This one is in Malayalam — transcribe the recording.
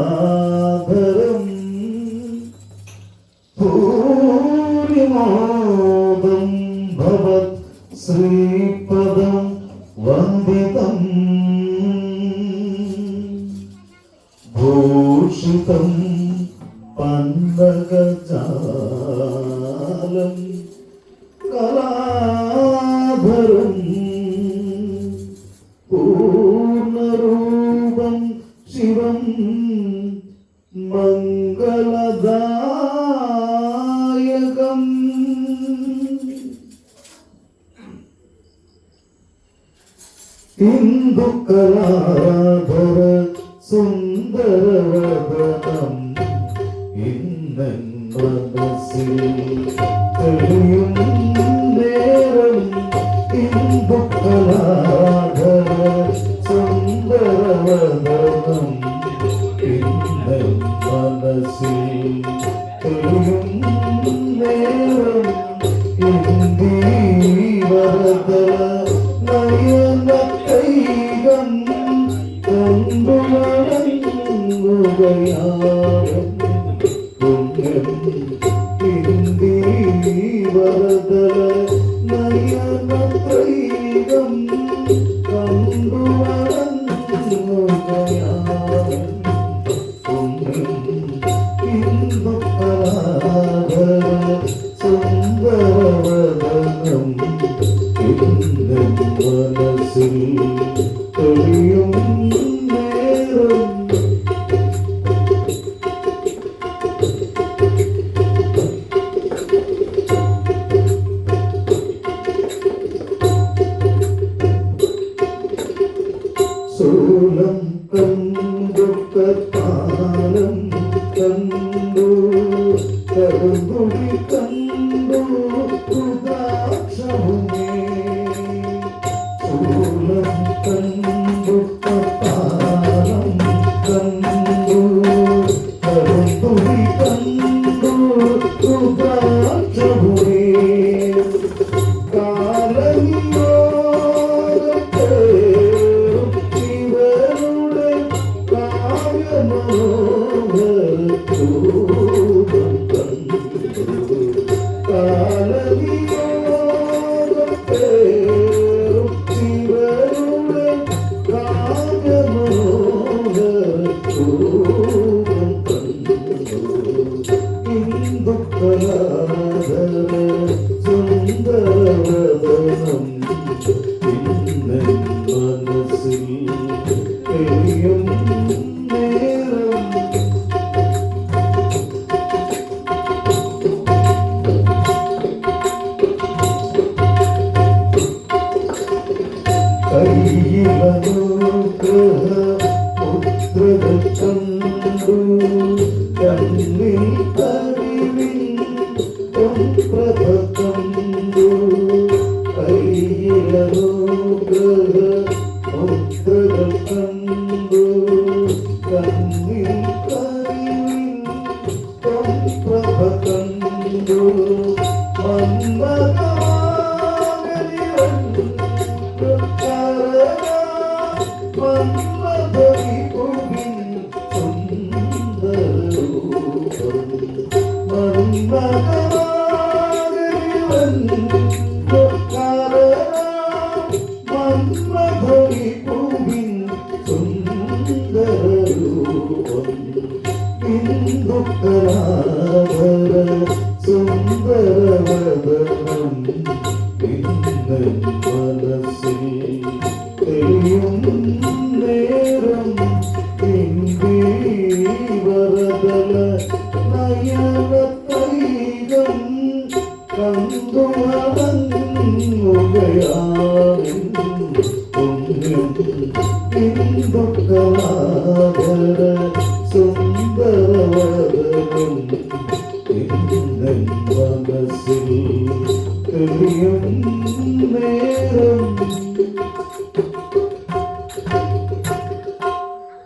തുംഗജടാധരം പൂർണിമോദം ഭവത് ശ്രീപദം വന്ദിതം ഭൂഷിതം പന്നഗജാലം കലാധരം പൂർണ്ണരൂപം ശിവം മംഗളദായകം ഇന്ദുകലാധര സുന്ദരവദനം ഇന്നൻ മനസ്സിൽ തെളിയും നേരം ഇന്ദുകലാധര സുന്ദരവദനം ഇന്നൻ മനസ്സിൽ തെളിയും നേരം ഇന്ദീവരതല നയനകൈകം കൊണ്ടുവണങ്ങുകയാവും പുണ്യം ഇന്ദീവരതല നയനകൈകം കൊണ്ടുവണങ്ങുകയാവും പുണ്യം ഇന്ദുകലാധര സുന്ദരവദനം ഇന്നൻ മനസ്സിൽ തെളിയും നേരം സൂലം കണ്ടു കത്താലം കണ്ടു കടുകുടി കണ്ടു ഉദാക്ഷഭൂമി സൂലം കണ്ടു കത്താലം കണ്ടു കടുകുടി കണ്ടു ഉദാക്ഷഭൂമി സുന്ദരവദനം ഇന്നൻ മനസ്സിൽ തെളിയും നേരം കയ്യിലനുഗ്രഹ മുദ്രകൾ കണ്ടു കണ്ണിൽ അറിവിൻ പ്രഭ കണ്ടു കയ്യിലനുഗ്രഹ മുദ്രകൾ കണ്ടു കണ്ണിൽ അറിവിൻ പ്രഭ കണ്ടു സുന്ദരവദനം ഇന്നൻ മനസ്സിൽ തെളിയും നേരം ഇന്ദീവരതല നയനകൈകം കണ്ടുവണങ്ങുകയാവും പുണ്യം ഇന്ദുകലാധര